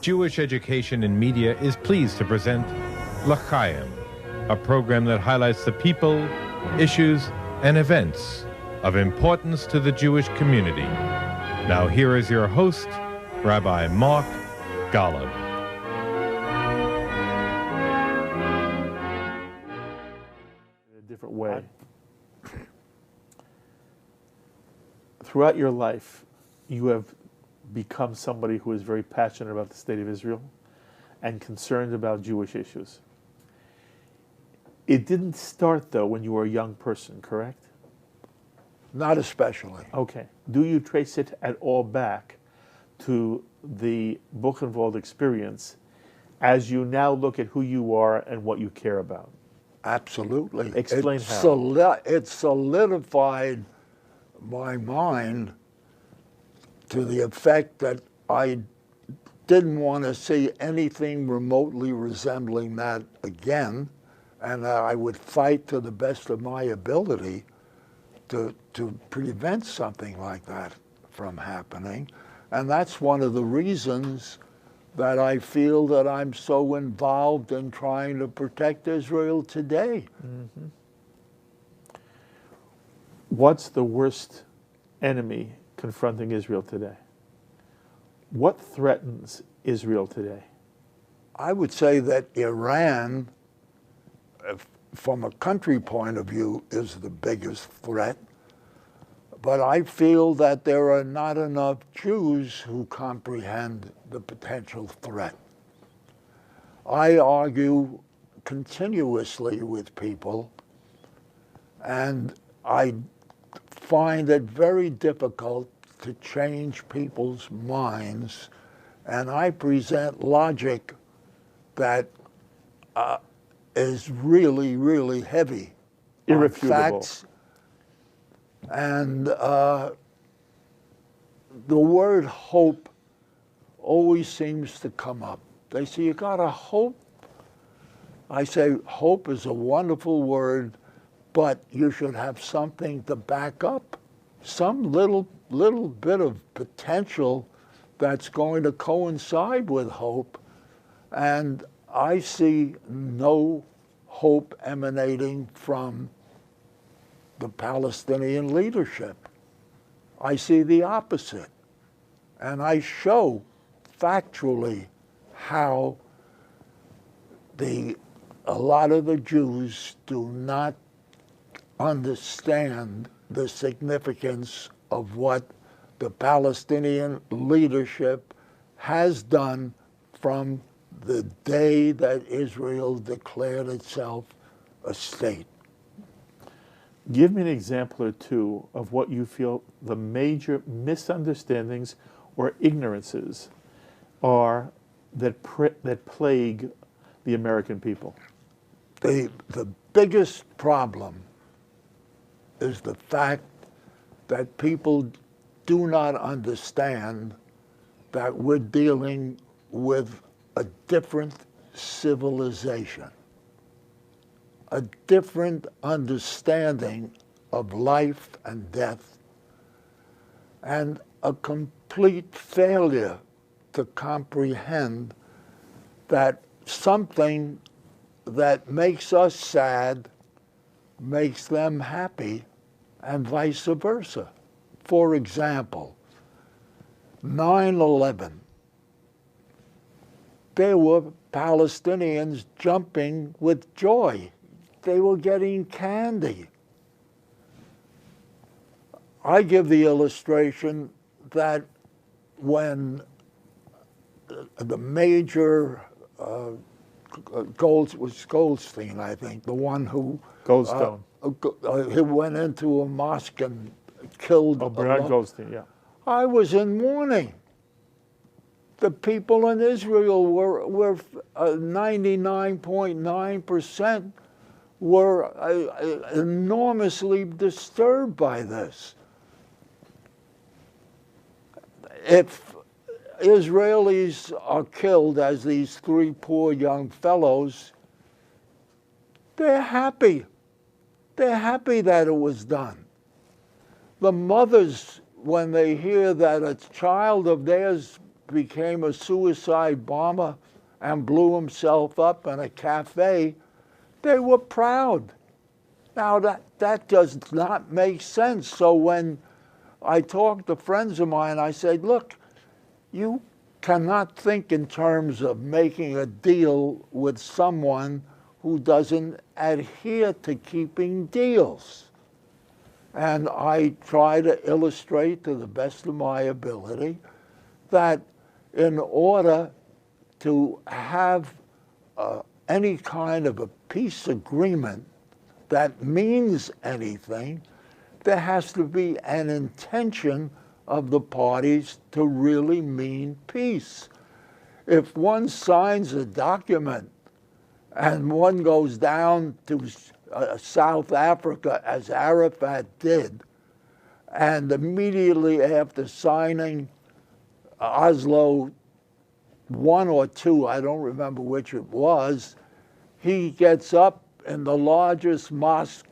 Jewish Education in Media is pleased to present L'Chaim, a program that highlights the people, issues, and events of importance to the Jewish community. Now here is your host, Rabbi Mark Golub. In a different way. Throughout your life, you have become somebody who is very passionate about the state of Israel and concerned about Jewish issues. It didn't start, though, when you were a young person, correct? Not especially. Okay. Do you trace it at all back to the Buchenwald experience as you now look at who you are and what you care about? Absolutely. Explain how. It solidified my mind to the effect that I didn't want to see anything remotely resembling that again, and that I would fight to the best of my ability to prevent something like that from happening. And that's one of the reasons that I feel that I'm so involved in trying to protect Israel today. Mm-hmm. What's the worst enemy confronting Israel today? What threatens Israel today? I would say that Iran, from a country point of view, is the biggest threat. But I feel that there are not enough Jews who comprehend the potential threat. I argue continuously with people, and I find it very difficult to change people's minds, and I present logic that is really, really heavy. Irrefutable. Facts. And the word hope always seems to come up. They say, you gotta hope. I say, hope is a wonderful word, but you should have something to back up, some little bit of potential that's going to coincide with hope. And I see no hope emanating from the Palestinian leadership. I see the opposite. And I show factually how a lot of the Jews do not understand the significance of what the Palestinian leadership has done from the day that Israel declared itself a state. Give me an example or two of what you feel the major misunderstandings or ignorances are that plague the American people. The biggest problem is the fact that people do not understand that we're dealing with a different civilization, a different understanding of life and death, and a complete failure to comprehend that something that makes us sad makes them happy, and vice versa. For example, 9/11, there were Palestinians jumping with joy. They were getting candy. I give the illustration that when the major Goldstein, I think, the one who Goldstone. He went into a mosque and killed. Bernard Goldstein, yeah. I was in mourning. The people in Israel were 99.9% were enormously disturbed by this. If Israelis are killed as these three poor young fellows, they're happy. They're happy that it was done. The mothers, when they hear that a child of theirs became a suicide bomber and blew himself up in a cafe, they were proud. Now that does not make sense. So when I talked to friends of mine, I said, look, you cannot think in terms of making a deal with someone who doesn't adhere to keeping deals. And I try to illustrate to the best of my ability that in order to have any kind of a peace agreement that means anything, there has to be an intention of the parties to really mean peace. If one signs a document and one goes down to South Africa, as Arafat did, and immediately after signing Oslo 1 or 2, I don't remember which it was, he gets up in the largest mosque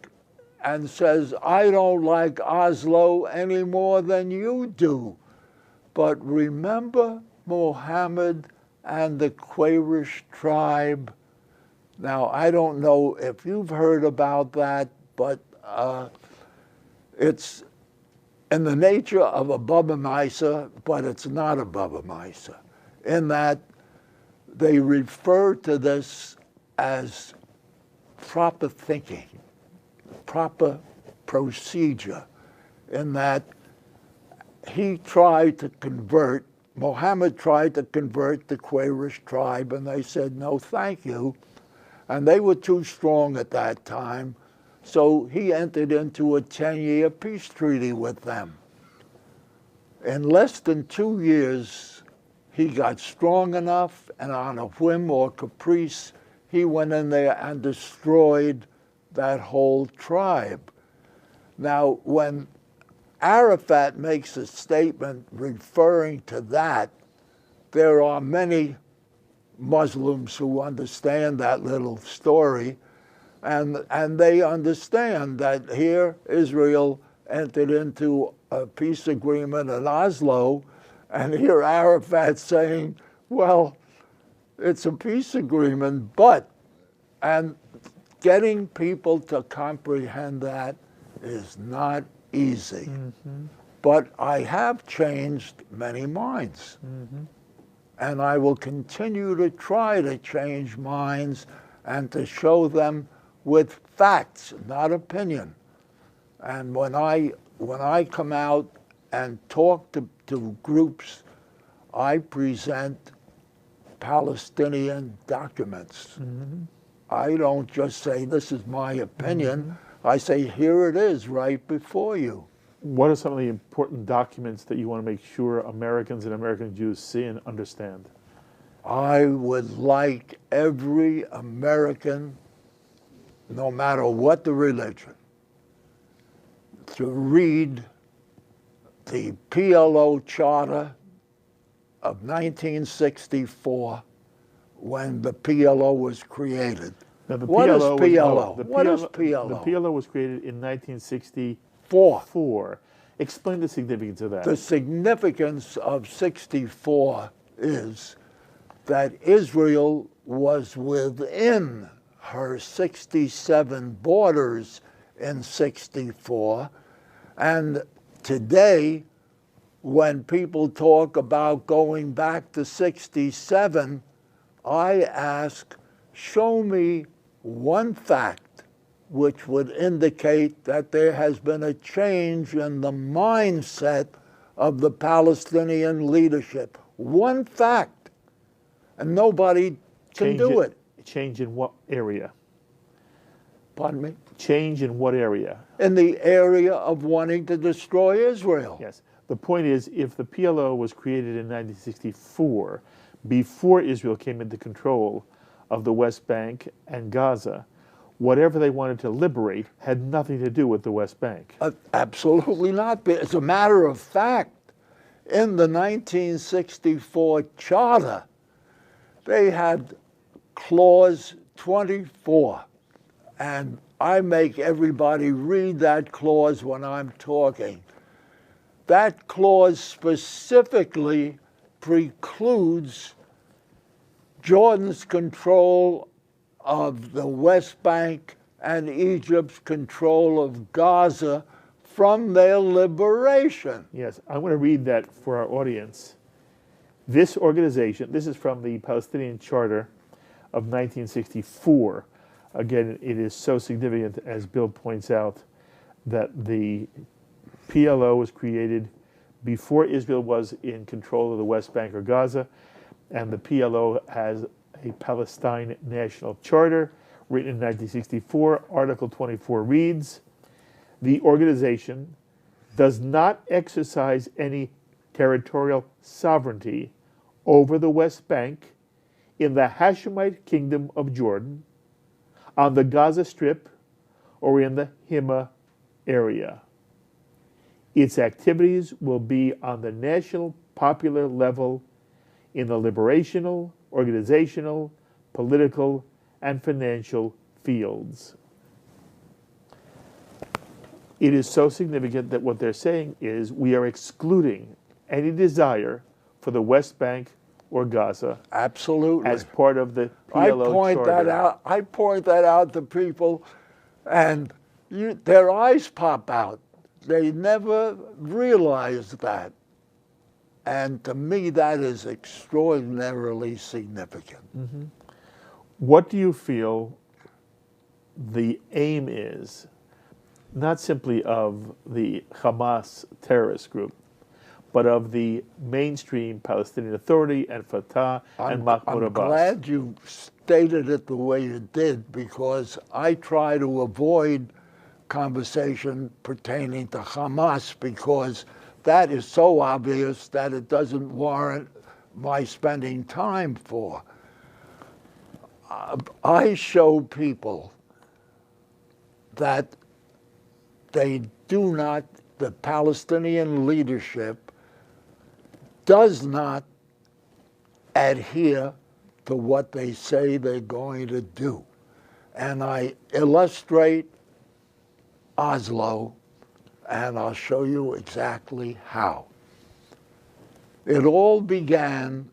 and says, I don't like Oslo any more than you do. But remember Muhammad and the Quraysh tribe. Now, I don't know if you've heard about that, but it's in the nature of a Baba Misa, but it's not a Baba Misa, in that they refer to this as proper thinking, proper procedure, in that he tried to convert, Muhammad tried to convert the Quraysh tribe, and they said, no, thank you. And they were too strong at that time, so he entered into a 10-year peace treaty with them. In less than 2 years, he got strong enough, and on a whim or caprice, he went in there and destroyed that whole tribe. Now, when Arafat makes a statement referring to that, there are many Muslims who understand that little story, and they understand that here Israel entered into a peace agreement in Oslo, and here Arafat saying, well, it's a peace agreement, but, and getting people to comprehend that is not easy. Mm-hmm. But I have changed many minds. Mm-hmm. And I will continue to try to change minds and to show them with facts, not opinion. And when I come out and talk to groups, I present Palestinian documents. Mm-hmm. I don't just say, this is my opinion. Mm-hmm. I say, here it is right before you. What are some of the important documents that you want to make sure Americans and American Jews see and understand? I would like every American, no matter what the religion, to read the PLO Charter of 1964 when the PLO was created. Now, what is PLO? The PLO was created in 1964. Explain the significance of that. The significance of 64 is that Israel was within her 67 borders in 64, and today, when people talk about going back to 67, I ask, show me one fact which would indicate that there has been a change in the mindset of the Palestinian leadership. One fact, and nobody can do it. Change in what area? Pardon me? Change in what area? In the area of wanting to destroy Israel. Yes. The point is, if the PLO was created in 1964, before Israel came into control of the West Bank and Gaza, whatever they wanted to liberate had nothing to do with the West Bank. Absolutely not. As a matter of fact, in the 1964 Charter, they had Clause 24, and I make everybody read that clause when I'm talking. That clause specifically precludes Jordan's control of the West Bank and Egypt's control of Gaza from their liberation. Yes, I want to read that for our audience. This organization, this is from the Palestinian Charter of 1964. Again, it is so significant, as Bill points out, that the PLO was created before Israel was in control of the West Bank or Gaza, and the PLO has a Palestine National Charter written in 1964. Article 24 reads, "The organization does not exercise any territorial sovereignty over the West Bank, in the Hashemite Kingdom of Jordan, on the Gaza Strip, or in the Hima area. Its activities will be on the national popular level in the liberational, organizational, political, and financial fields." It is so significant that what they're saying is we are excluding any desire for the West Bank or Gaza Absolutely. as part of the PLO charter. I point that out to people, and their eyes pop out. They never realize that. And to me, that is extraordinarily significant. Mm-hmm. What do you feel the aim is, not simply of the Hamas terrorist group, but of the mainstream Palestinian Authority and Fatah and Mahmoud Abbas? I'm glad you stated it the way you did, because I try to avoid conversation pertaining to Hamas, because that is so obvious that it doesn't warrant my spending time for. I show people that they do not, the Palestinian leadership does not adhere to what they say they're going to do. And I illustrate Oslo, and I'll show you exactly how. It all began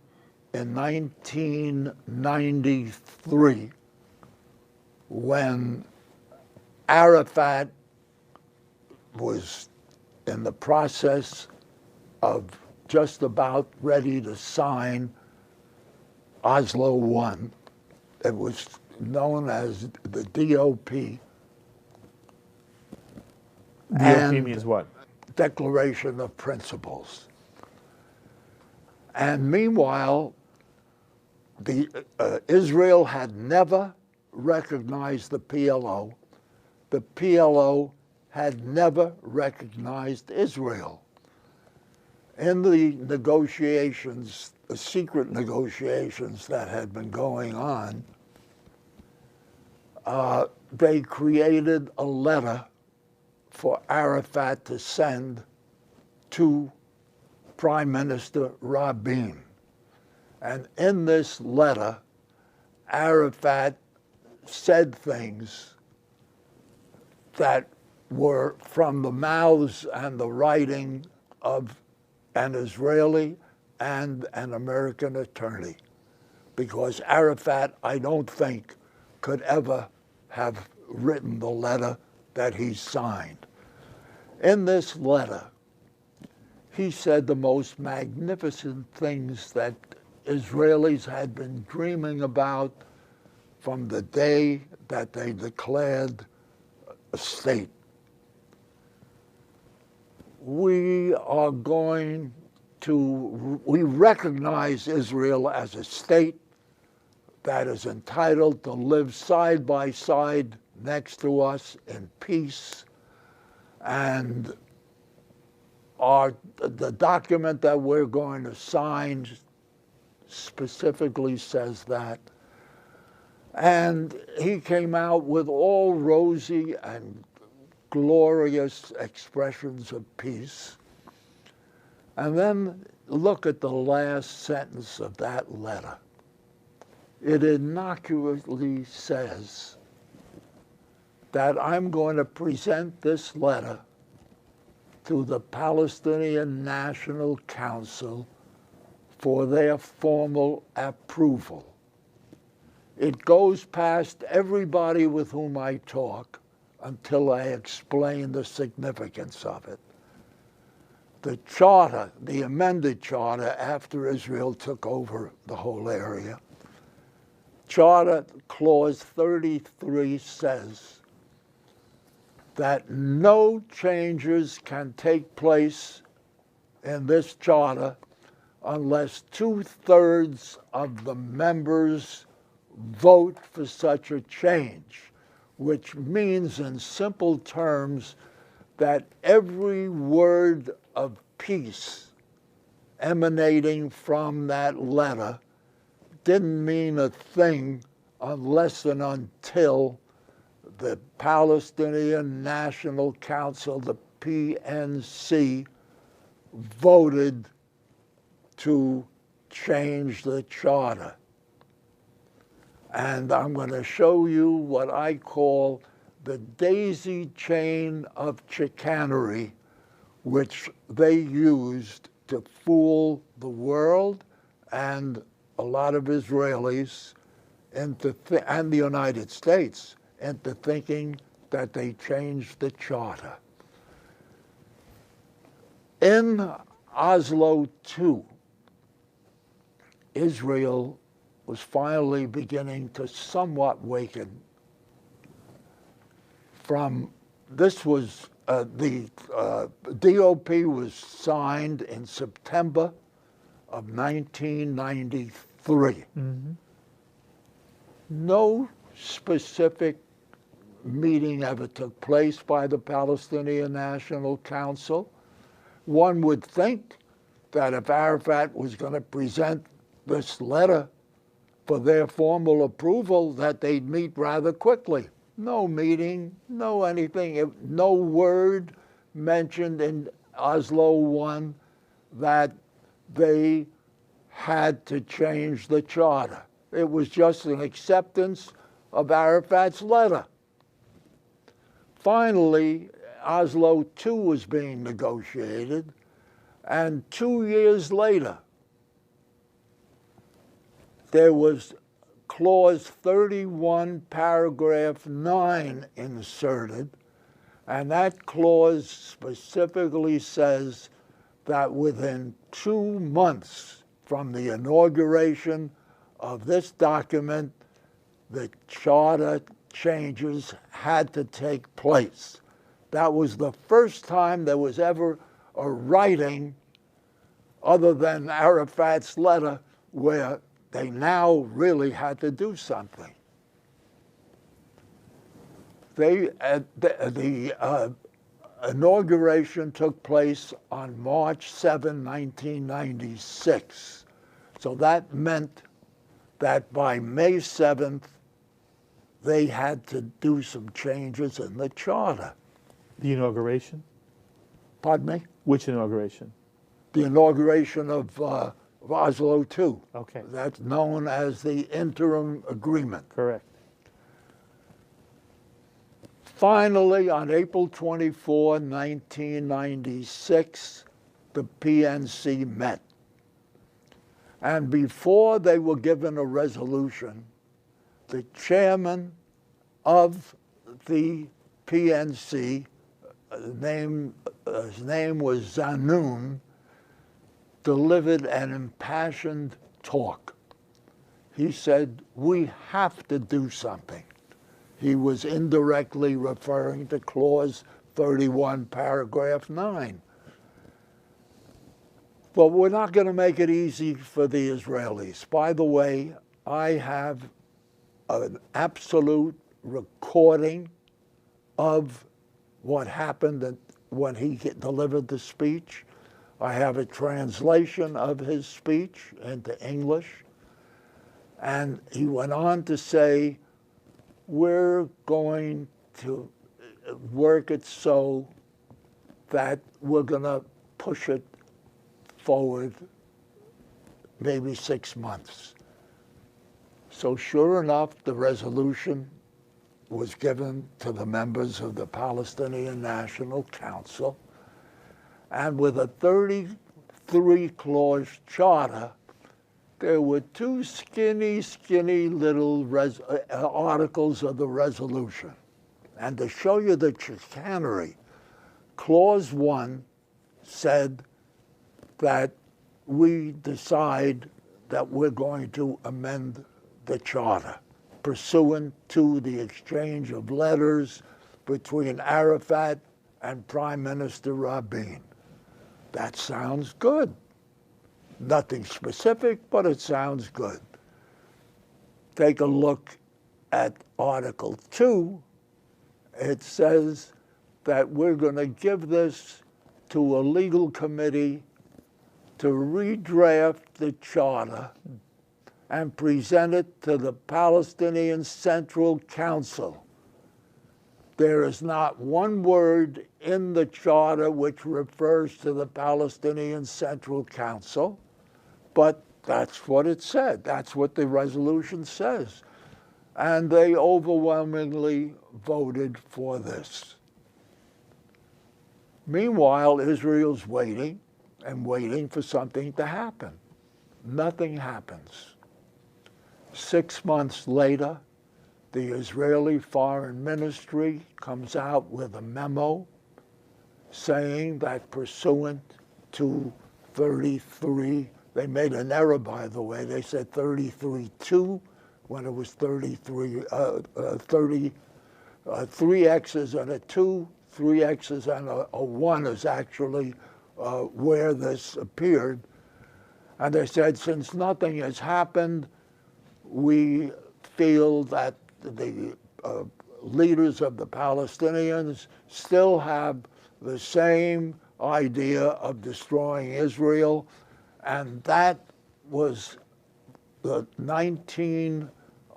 in 1993 when Arafat was in the process of just about ready to sign Oslo I. It was known as the DOP. DOP means what? Declaration of Principles. And meanwhile, Israel had never recognized the PLO. The PLO had never recognized Israel. In the negotiations, the secret negotiations that had been going on, they created a letter for Arafat to send to Prime Minister Rabin. And in this letter, Arafat said things that were from the mouths and the writing of an Israeli and an American attorney, because Arafat, I don't think, could ever have written the letter that he signed. In this letter, he said the most magnificent things that Israelis had been dreaming about from the day that they declared a state. We recognize Israel as a state that is entitled to live side by side next to us in peace, and the document that we're going to sign specifically says that. And he came out with all rosy and glorious expressions of peace. And then look at the last sentence of that letter. It innocuously says that I'm going to present this letter to the Palestinian National Council for their formal approval. It goes past everybody with whom I talk until I explain the significance of it. The charter, the amended charter after Israel took over the whole area, Charter Clause 33 says that no changes can take place in this charter unless 2/3 of the members vote for such a change, which means in simple terms that every word of peace emanating from that letter didn't mean a thing unless and until the Palestinian National Council, the PNC, voted to change the charter. And I'm going to show you what I call the daisy chain of chicanery, which they used to fool the world and a lot of Israelis and the United States into thinking that they changed the charter. In Oslo II, Israel was finally beginning to somewhat waken from, this was, the DOP was signed in September of 1993. No specific meeting ever took place by the Palestinian National Council. One would think that if Arafat was going to present this letter for their formal approval, that they'd meet rather quickly. No meeting, no anything, no word mentioned in Oslo I that they had to change the charter. It was just an acceptance of Arafat's letter. Finally, Oslo II was being negotiated, and 2 years later, there was Clause 31, paragraph 9 inserted, and that clause specifically says that within 2 months from the inauguration of this document, the charter changes had to take place. That was the first time there was ever a writing other than Arafat's letter where they now really had to do something. The inauguration took place on March 7, 1996. So that meant that by May 7th, they had to do some changes in the charter. The inauguration? Pardon me? Which inauguration? The inauguration of Oslo II. Okay. That's known as the interim agreement. Correct. Finally, on April 24, 1996, the PNC met. And before they were given a resolution, the chairman of the PNC, his name was Zanoun, delivered an impassioned talk. He said, we have to do something. He was indirectly referring to Clause 31, paragraph 9. But we're not going to make it easy for the Israelis. By the way, I have an absolute recording of what happened when he delivered the speech. I have a translation of his speech into English. And he went on to say, we're going to work it so that we're going to push it forward maybe 6 months. So sure enough, the resolution was given to the members of the Palestinian National Council. And with a 33-clause charter, there were two skinny little articles of the resolution. And to show you the chicanery, Clause 1 said that we decide that we're going to amend the charter pursuant to the exchange of letters between Arafat and Prime Minister Rabin. That sounds good. Nothing specific, but it sounds good. Take a look at Article 2. It says that we're going to give this to a legal committee to redraft the charter and present it to the Palestinian Central Council. There is not one word in the charter which refers to the Palestinian Central Council, but that's what it said. That's what the resolution says. And they overwhelmingly voted for this. Meanwhile, Israel's waiting and waiting for something to happen. Nothing happens. 6 months later, the Israeli Foreign Ministry comes out with a memo saying that pursuant to 33, they made an error, by the way. They said 33-2 when it was 3 X's and a 2, 3 X's and a 1 is actually where this appeared. And they said, since nothing has happened, we feel that the leaders of the Palestinians still have the same idea of destroying Israel, and that was the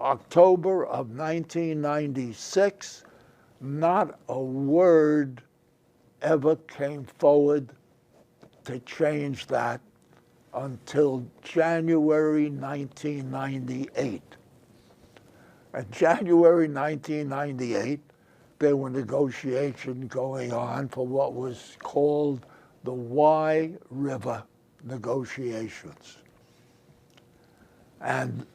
October of 1996. Not a word ever came forward to change that until January 1998. In January 1998, there were negotiations going on for what was called the Wye River Negotiations. And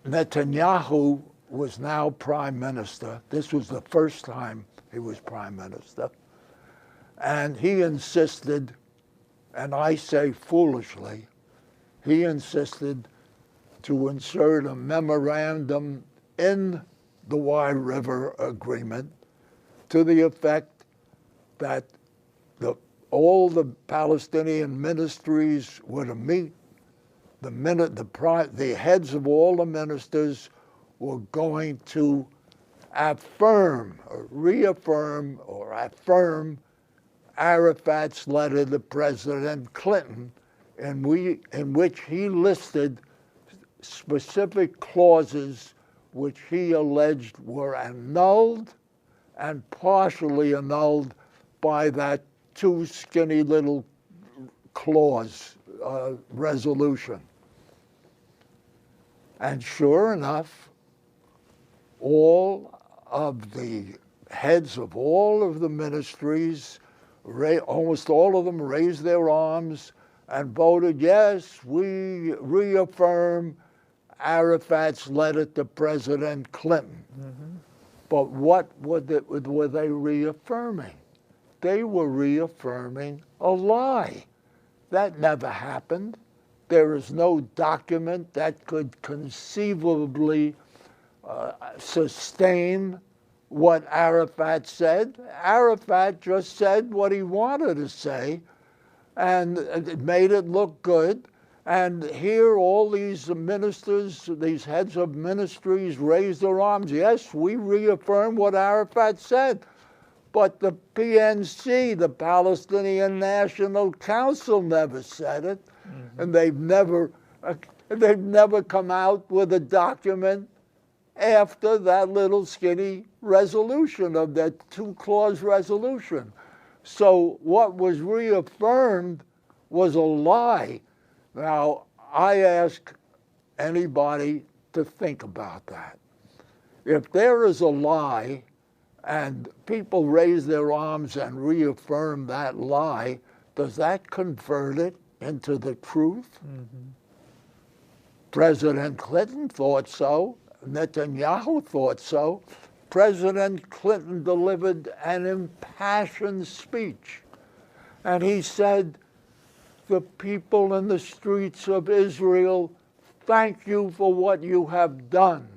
Netanyahu was now prime minister. This was the first time he was prime minister. And he insisted, and I say foolishly, he insisted to insert a memorandum in the Wye River Agreement to the effect that all the Palestinian ministries were to meet. The heads of all the ministers were going to reaffirm Arafat's letter to President Clinton, in which he listed specific clauses which he alleged were annulled and partially annulled by that two skinny little clause resolution. And sure enough, all of the heads of all of the ministries, almost all of them raised their arms and voted, yes, we reaffirm Arafat's letter to President Clinton. Mm-hmm. But what were they reaffirming? They were reaffirming a lie. That never happened. There is no document that could conceivably sustain what Arafat said. Arafat just said what he wanted to say, and it made it look good. And here all these ministers, these heads of ministries raised their arms. Yes, we reaffirm what Arafat said. But the PNC, the Palestinian National Council, never said it. Mm-hmm. And they've never come out with a document after that little skinny resolution of that two-clause resolution. So what was reaffirmed was a lie. Now, I ask anybody to think about that. If there is a lie and people raise their arms and reaffirm that lie, does that convert it into the truth? Mm-hmm. President Clinton thought so. Netanyahu thought so. President Clinton delivered an impassioned speech. And he said, the people in the streets of Israel, thank you for what you have done.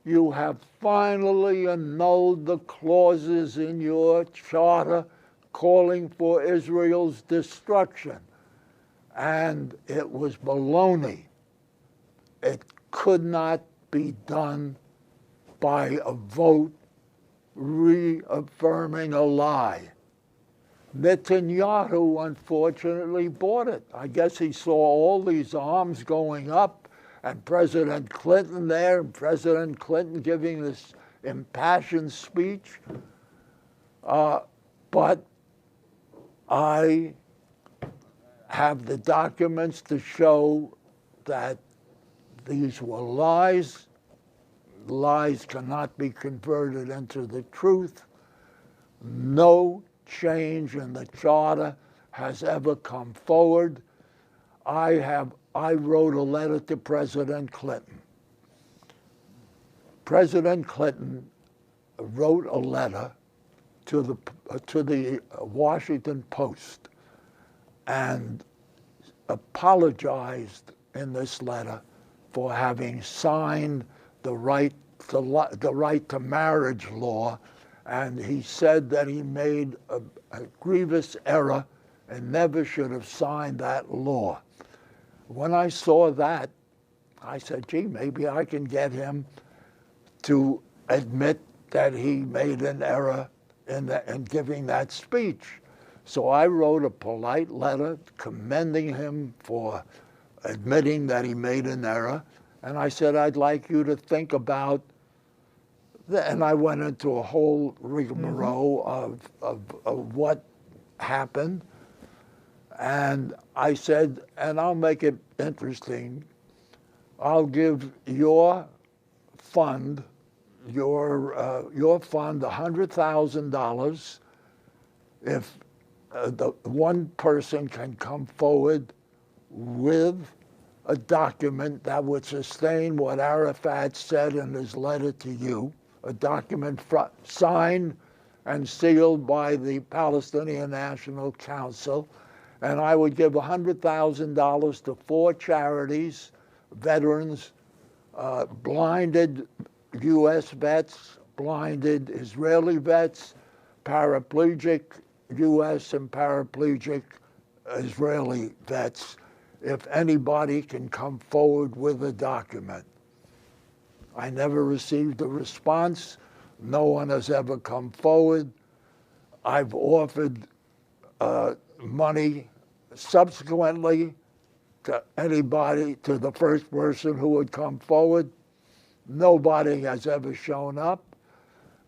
You have finally annulled the clauses in your charter calling for Israel's destruction. And it was baloney. It could not be done by a vote reaffirming a lie. Netanyahu, unfortunately, bought it. I guess he saw all these arms going up and President Clinton there, and President Clinton giving this impassioned speech. But I have the documents to show that these were lies. Lies cannot be converted into the truth. No change in the charter has ever come forward. I wrote a letter to President Clinton. President Clinton wrote a letter to the Washington Post and apologized in this letter for having signed the right to marriage law, and he said that he made a grievous error and never should have signed that law. When I saw that, I said, gee, maybe I can get him to admit that he made an error in giving that speech. So I wrote a polite letter commending him for admitting that he made an error. And I said, I'd like you to think about, and I went into a whole rigmarole of what happened. And I said, and I'll make it interesting, I'll give your fund $100,000 if the one person can come forward with a document that would sustain what Arafat said in his letter to you, a document signed and sealed by the Palestinian National Council, and I would give $100,000 to 4 charities, veterans, blinded U.S. vets, blinded Israeli vets, paraplegic U.S. and paraplegic Israeli vets, if anybody can come forward with a document. I never received a response. No one has ever come forward. I've offered money subsequently to anybody, to the first person who would come forward. Nobody has ever shown up,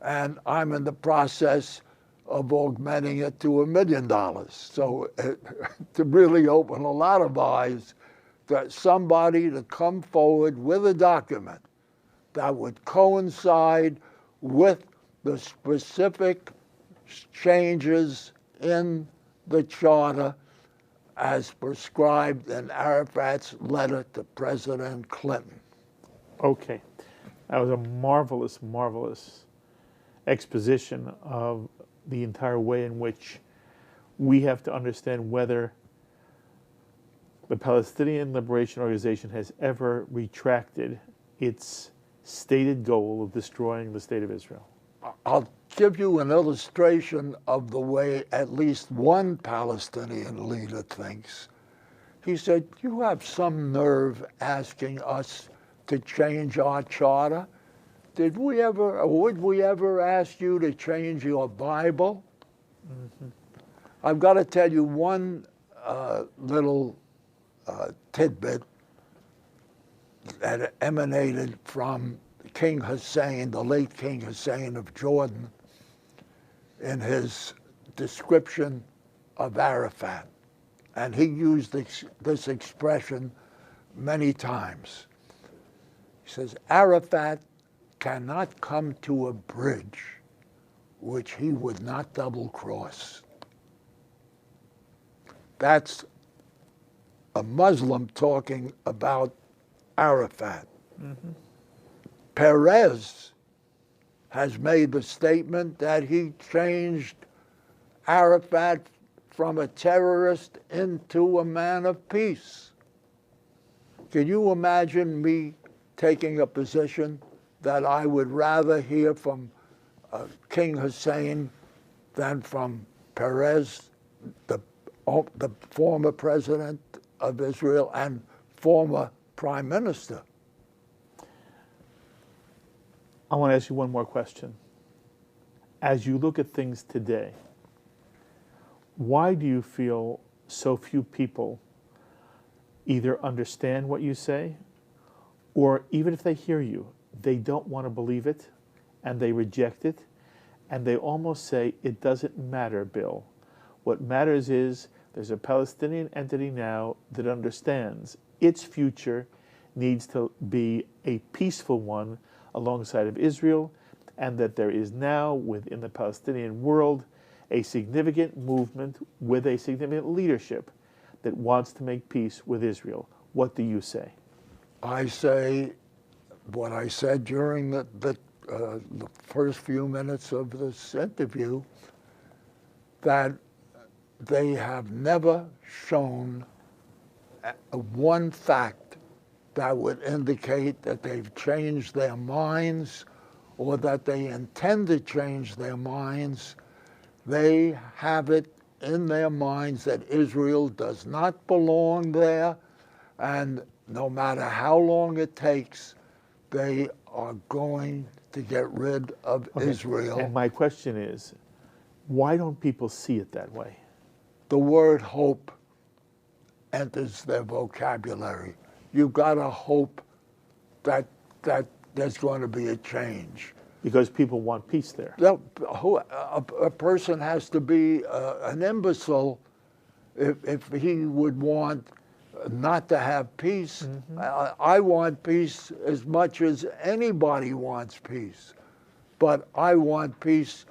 and I'm in the process of augmenting it to $1 million. So to really open a lot of eyes, that somebody to come forward with a document that would coincide with the specific changes in the charter as prescribed in Arafat's letter to President Clinton. Okay. That was a marvelous, marvelous exposition of the entire way in which we have to understand whether the Palestinian Liberation Organization has ever retracted its stated goal of destroying the state of Israel. I'll give you an illustration of the way at least one Palestinian leader thinks. He said, you have some nerve asking us to change our charter. Did we ever, or would we ever ask you to change your Bible? Mm-hmm. I've got to tell you one little tidbit that emanated from King Hussein, the late King Hussein of Jordan, in his description of Arafat. And he used this expression many times. He says, Arafat cannot come to a bridge which he would not double cross. That's a Muslim talking about Arafat. Perez has made the statement that he changed Arafat from a terrorist into a man of peace. Can you imagine me taking a position that I would rather hear from King Hussein than from Perez, the former president of Israel and former prime minister? I want to ask you one more question. As you look at things today, why do you feel so few people either understand what you say, or even if they hear you, they don't want to believe it, and they reject it, and they almost say, it doesn't matter, Bill. What matters is there's a Palestinian entity now that understands its future needs to be a peaceful one alongside of Israel, and that there is now within the Palestinian world a significant movement with a significant leadership that wants to make peace with Israel. What do you say? I say what I said during the first few minutes of this interview, that they have never shown one fact that would indicate that they've changed their minds or that they intend to change their minds. They have it in their minds that Israel does not belong there, and no matter how long it takes, they are going to get rid of Israel. And my question is, why don't people see it that way? The word hope enters their vocabulary. You've got to hope that there's going to be a change. Because people want peace there. A person has to be an imbecile if he would want not to have peace. I want peace as much as anybody wants peace. But I want peace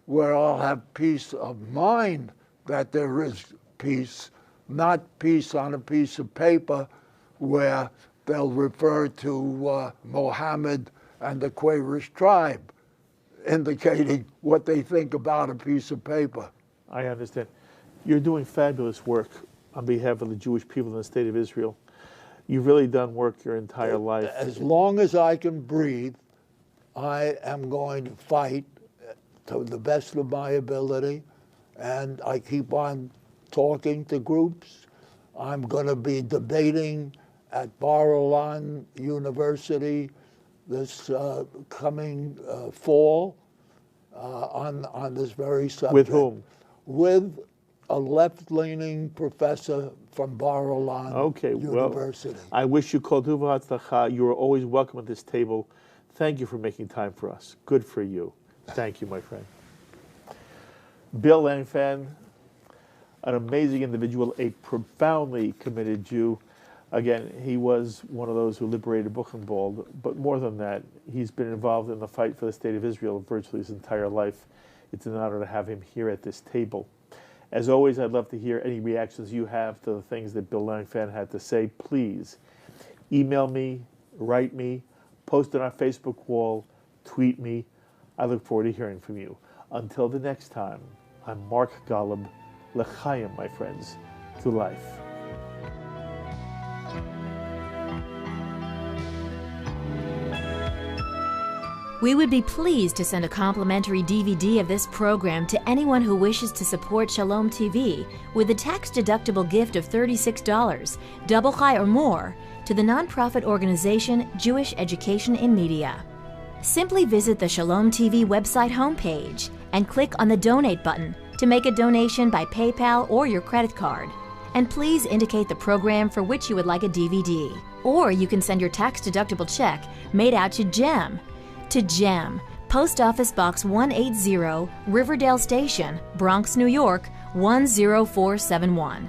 where I'll have peace of mind that there is peace, not peace on a piece of paper where they'll refer to Mohammed and the Quraysh tribe, indicating what they think about a piece of paper. I understand. You're doing fabulous work on behalf of the Jewish people in the state of Israel. You've really done work your entire life. As long as I can breathe, I am going to fight to the best of my ability, and I keep on talking to groups. I'm going to be debating at Bar-Ilan University this coming fall on this very subject. With whom? With a left-leaning professor from Bar-Ilan University. Well, I wish you kol tuv v'hatzlacha. You are always welcome at this table. Thank you for making time for us. Good for you. Thank you, my friend. Bill Langfan, an amazing individual, a profoundly committed Jew. Again, he was one of those who liberated Buchenwald, but more than that, he's been involved in the fight for the state of Israel virtually his entire life. It's an honor to have him here at this table. As always, I'd love to hear any reactions you have to the things that Bill Langfan had to say. Please email me, write me, post on our Facebook wall, tweet me. I look forward to hearing from you. Until the next time, I'm Mark Golub. L'chaim, my friends, to life. We would be pleased to send a complimentary DVD of this program to anyone who wishes to support Shalom TV with a tax-deductible gift of $36, double high or more, to the nonprofit organization Jewish Education in Media. Simply visit the Shalom TV website homepage and click on the Donate button to make a donation by PayPal or your credit card. And please indicate the program for which you would like a DVD. Or you can send your tax-deductible check made out to GEM. To GEM, Post Office Box 180, Riverdale Station, Bronx, New York, 10471.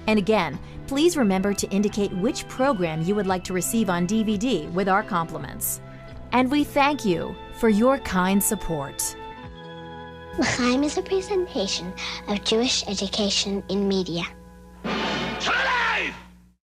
And again, please remember to indicate which program you would like to receive on DVD with our compliments. And we thank you for your kind support. L'chaim is a presentation of Jewish Education in Media.